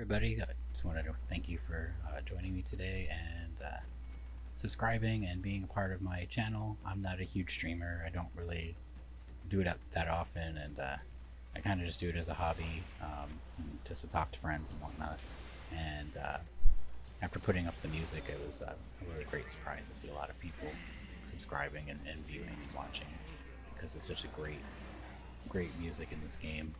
everybody. I just wanted to thank you for joining me today and subscribing and being a part of my channel. I'm not a huge streamer. I don't really do it that often, and I kind of just do it as a hobby, just to talk to friends and whatnot. And after putting up the music, it was a really great surprise to see a lot of people subscribing and viewing and watching, because it's such a great music in this game.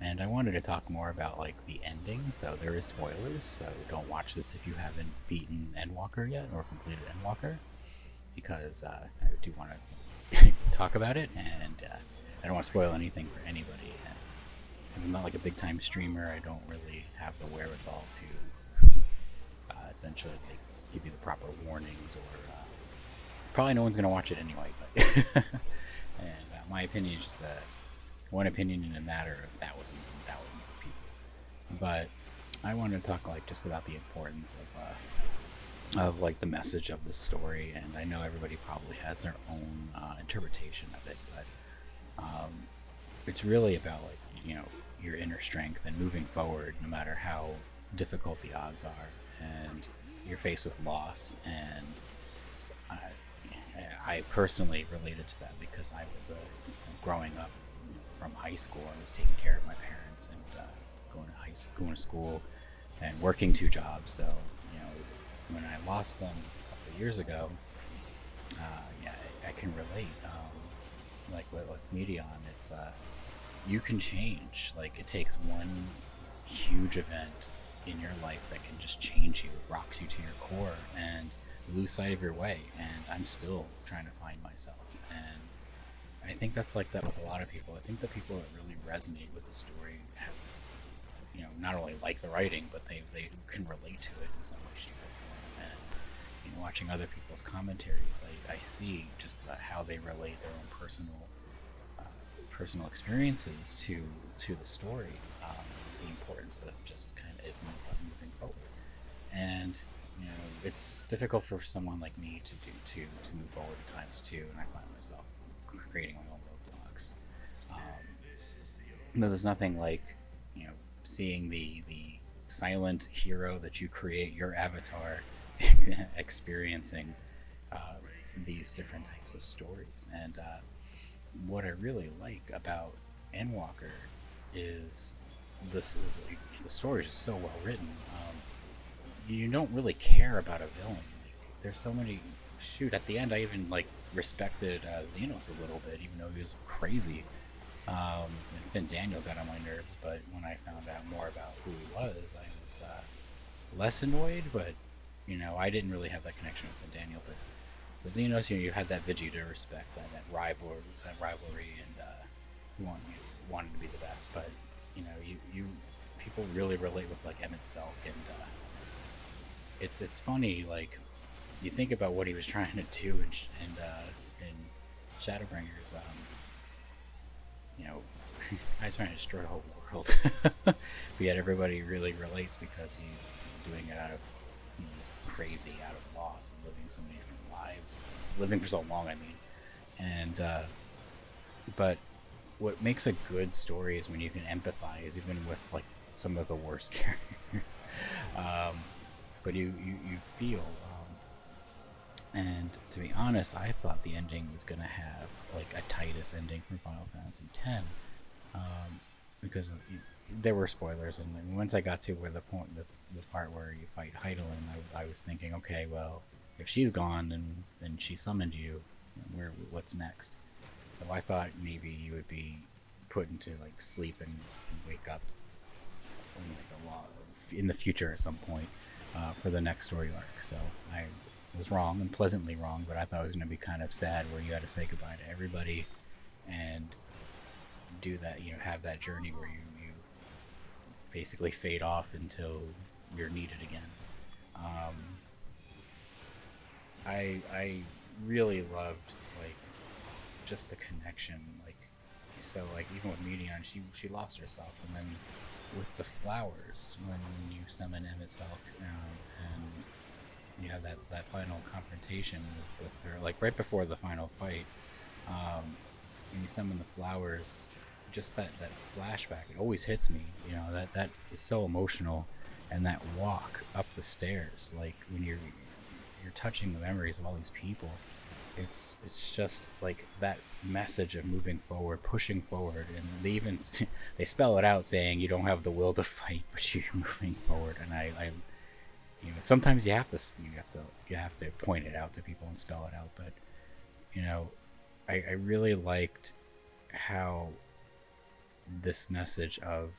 And I wanted to talk more about like the ending, so there is spoilers, so don't watch this if you haven't beaten Endwalker yet or completed Endwalker, because I do want to talk about it, and I don't want to spoil anything for anybody. And since I'm not like a big time streamer, I don't really have the wherewithal to essentially like give you the proper warnings, or probably no one's gonna watch it anyway. But and my opinion is just one opinion in a matter of thousands and thousands of people. But I wanted to talk like just about the importance of like the message of the story, and I know everybody probably has their own interpretation of it, but it's really about like your inner strength and moving forward no matter how difficult the odds are, and you're faced with loss. And I personally related to that because I was growing up from high school. I was taking care of my parents and going to school and working two jobs. So when I lost them a couple of years ago, yeah, I can relate. Like with Medion, it's you can change. Like it takes one huge event in your life that can just change you, rocks you to your core, and lose sight of your way. And I'm still trying to find myself. And I think that's like that with a lot of people. I think the people that really resonate with the story have, not only like the writing, but they can relate to it in some way, shape, or form. And watching other people's commentaries, I see just how they relate their own personal experiences to the story, the importance of just kind of is moving forward. And it's difficult for someone like me to move forward at times too, and I find myself creating my own roadblocks. But there's nothing like seeing the silent hero that you create, your avatar, experiencing these different types of stories. And what I really like about Endwalker is the story is just so well written. You don't really care about a villain. Like, there's so many. Shoot, at the end, I even like respected Xenos a little bit, even though he was crazy. And Finn Daniel got on my nerves, but when I found out more about who he was, I was less annoyed. But I didn't really have that connection with Finn Daniel. But with Xenos, you had that Vegeta respect, that rivalry, and you wanted to be the best. But you people really relate with like Emmett Selk, and it's funny, like you think about what he was trying to do in Shadowbringers. I was trying to destroy the whole world, but yet everybody really relates because he's doing it out of crazy, out of loss, and living so many different lives, living for so long. I mean, and but what makes a good story is when you can empathize even with like some of the worst characters. But you feel. And to be honest, I thought the ending was going to have like a Titus ending from Final Fantasy X, because there were spoilers, and once I got to where the part where you fight Heidelin, I was thinking, okay, well, if she's gone and she summoned you, what's next? So I thought maybe you would be put into like sleep and wake up in the future at some point for the next story arc. So I was wrong, and pleasantly wrong, but I thought it was going to be kind of sad where you had to say goodbye to everybody and do that, have that journey where you basically fade off until you're needed again. I really loved like just the connection, like so like even with Medion, she lost herself, and then with the flowers when you summon Emmett Selk, and you have that final confrontation with her, like right before the final fight, when you summon the flowers, just that flashback, it always hits me. That is so emotional. and that walk up the stairs, like when you're touching the memories of all these people. It's just like that message of moving forward, pushing forward, and they even they spell it out saying you don't have the will to fight, but you're moving forward. And I sometimes you have to point it out to people and spell it out. But I really liked how this message of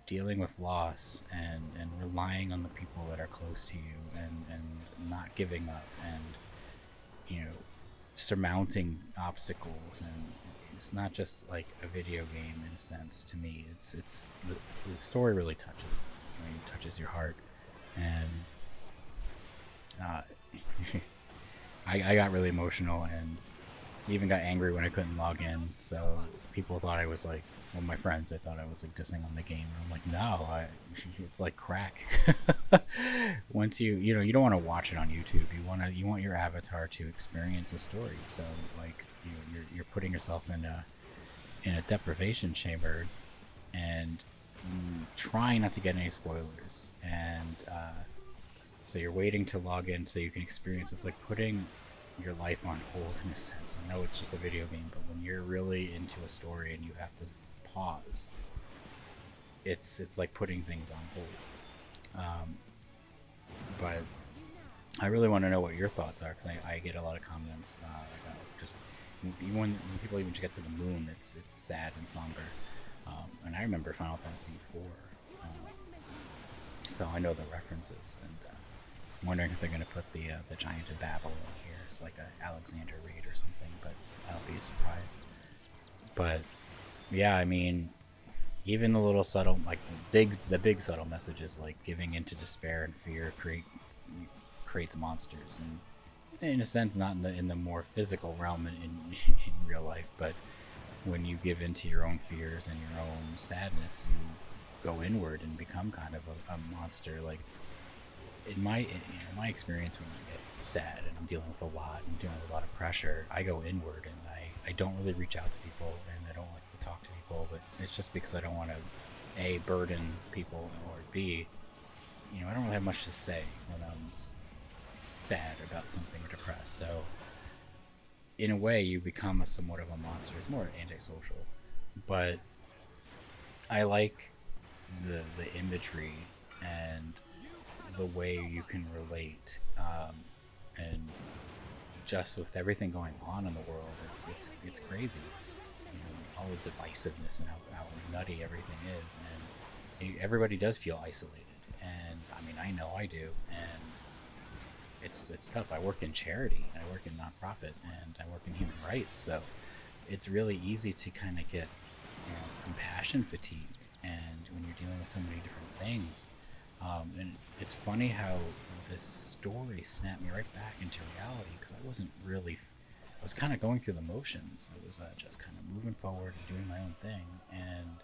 dealing with loss and relying on the people that are close to you and not giving up and surmounting obstacles. And it's not just like a video game in a sense. To me, it's the story really touches your heart. And uh, I got really emotional and even got angry when I couldn't log in. So people thought I was like, well, my friends, they thought I was like dissing on the game. And I'm like, no, it's like crack. Once you don't want to watch it on YouTube. You want your avatar to experience the story. So like you're putting yourself in a deprivation chamber and trying not to get any spoilers. And so you're waiting to log in so you can experience. It's like putting your life on hold in a sense. I know it's just a video game, but when you're really into a story and you have to pause, it's like putting things on hold. But I really want to know what your thoughts are, because I get a lot of comments about just when people even get to the moon, it's sad and somber. And I remember Final Fantasy IV, so I know the references. And I'm wondering if they're going to put the Giant of Babel in here. It's like a Alexander raid or something, but that'll be a surprise. But yeah, I mean, even the little subtle, like the big subtle messages, like giving into despair and fear creates monsters. And in a sense, not in the more physical realm in real life, but when you give into your own fears and your own sadness, you go inward and become kind of a monster. Like in my experience, when I get sad and I'm dealing with a lot and dealing with a lot of pressure, I go inward and I don't really reach out to people, and I don't like to talk to people. But it's just because I don't want to A, burden people, or B, I don't really have much to say when I'm sad about something or depressed. So in a way, you become somewhat of a monster. It's more antisocial, but I like the imagery and the way you can relate, and just with everything going on in the world, it's crazy. All the divisiveness and how nutty everything is, and everybody does feel isolated. And I mean, I know I do, and it's tough. I work in charity, I work in nonprofit, and I work in human rights, so it's really easy to kind of get compassion fatigue. And when you're dealing with so many different things, and it's funny how this story snapped me right back into reality, because I was kind of going through the motions. I was just kind of moving forward and doing my own thing, and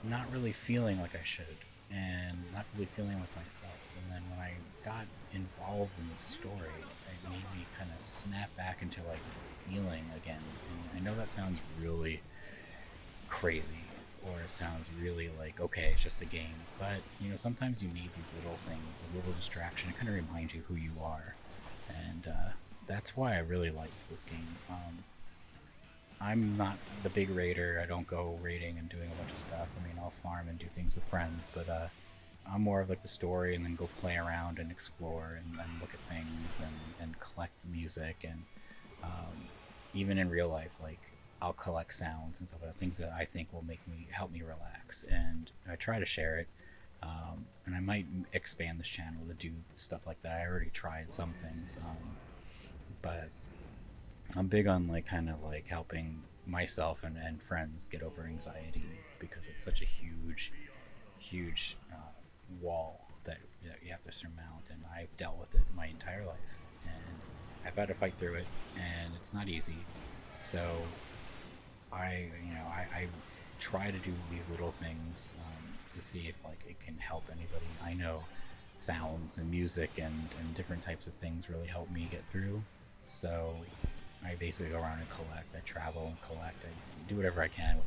not really feeling like I should, and not really feeling with myself. And then when I got involved in the story, it made me kind of snap back into like feeling again. And I know that sounds really crazy, or it sounds really like, okay, it's just a game. But sometimes you need these little things, a little distraction, to kind of remind you who you are. And that's why I really like this game. I'm not the big raider. I don't go raiding and doing a bunch of stuff. I mean, I'll farm and do things with friends, but I'm more of like the story, and then go play around and explore and look at things and collect music. And even in real life, like, I'll collect sounds and stuff like that, things that I think will help me relax. And I try to share it. And I might expand this channel to do stuff like that. I already tried some things, but I'm big on like kind of like helping myself and friends get over anxiety, because it's such a huge wall that you have to surmount. And I've dealt with it my entire life, and I've had to fight through it, and it's not easy. So I try to do these little things to see if like it can help anybody. I know sounds and music and different types of things really help me get through. So I basically go around and collect. I travel and collect. I do whatever I can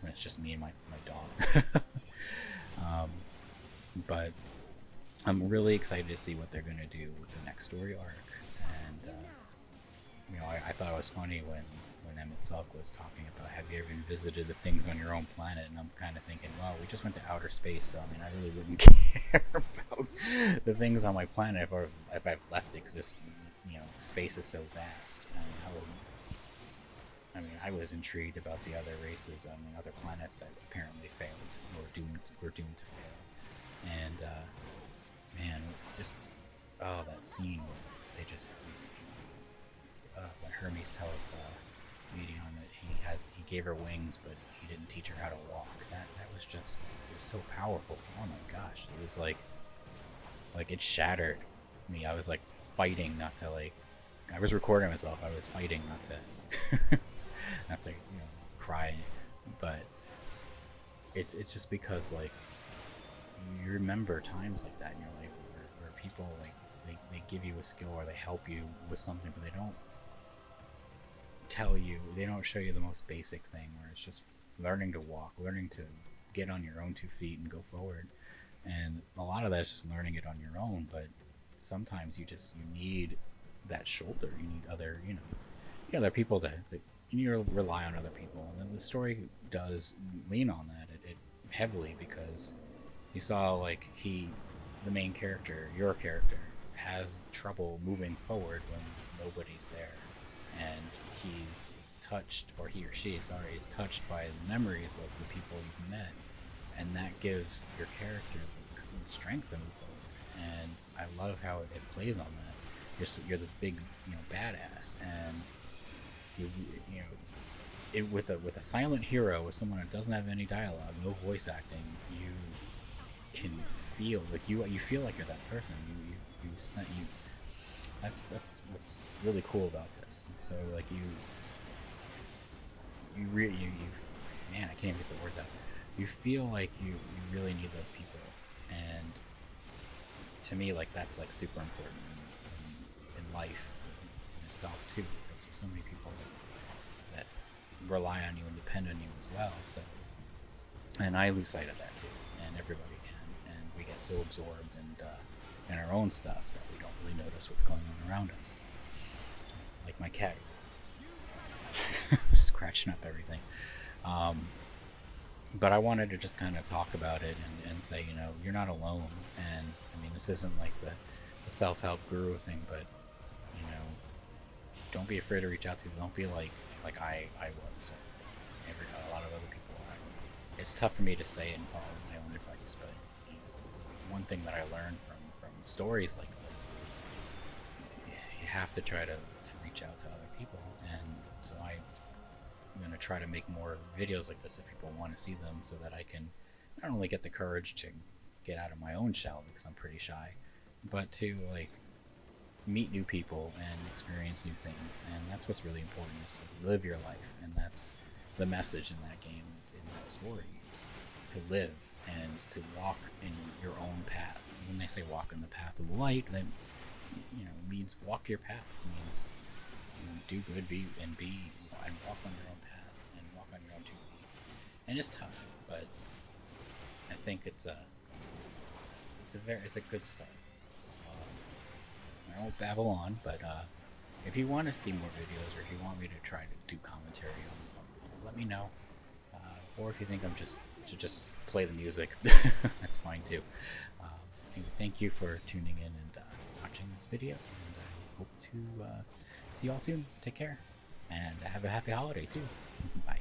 when it's just me and my dog. But I'm really excited to see what they're going to do with the next story arc. And I thought it was funny when Emmett Salk was talking about, have you ever visited the things on your own planet? And I'm kind of thinking, well, we just went to outer space, so I mean, I really wouldn't care about the things on my planet if I've left it, because just space is so vast. I was intrigued about the other races on the other planets that apparently failed, or were doomed to fail. And man, just that scene where they just when Hermes tells Medion that he gave her wings, but he didn't teach her how to walk. That was just, it was so powerful. Oh my gosh, it was like it shattered me. I was like fighting not to I was recording myself. I was fighting not to not to cry, but it's just because you remember times like that in your life where people they give you a skill or they help you with something, but they don't show you the most basic thing, where it's just learning to walk, learning to get on your own 2 feet and go forward. And a lot of that's just learning it on your own, but sometimes you need that shoulder. You need other people that you need to rely on other people. And the story does lean on that it heavily, because you saw the main character, your character, has trouble moving forward when nobody's there, and he's touched, or he or she, is touched by the memories of the people you've met, and that gives your character the strength to move forward. And I love how it plays on that. You're this big, badass, and with a silent hero, with someone that doesn't have any dialogue, no voice acting, you can feel you feel like you're that person. That's what's really cool about this. So man, I can't even get the words out. You feel like you really need those people, and to me, that's super important in life, in yourself too, because there's so many people that rely on you and depend on you as well. So, and I lose sight of that too, and everybody can, and we get so absorbed in our own stuff that we don't really notice what's going on around us. Like my cat scratching up everything. But I wanted to just kind of talk about it and say, you're not alone. And I mean, this isn't like the self-help guru thing, but don't be afraid to reach out to people. Don't feel like I was, or a lot of other people are. It's tough for me to say and follow my own advice, but one thing that I learned from stories like this is you have to try to reach out to other people. And so I'm going to try to make more videos like this if people want to see them, so that I can not only get the courage to get out of my own shell, because I'm pretty shy, but to meet new people and experience new things. And that's what's really important, is to live your life. And that's the message in that game, in that story. It's to live and to walk in your own path. And when they say walk in the path of the light, that means walk your path. It means do good, and walk on your own path, and walk on your own 2 feet. And it's tough, but I think it's a good start. I won't babble on, but if you want to see more videos, or if you want me to try to do commentary let me know. Or if you think I'm to just play the music, that's fine too. Thank you for tuning in and watching this video, and I hope to see you all soon. Take care, and have a happy holiday too. Bye.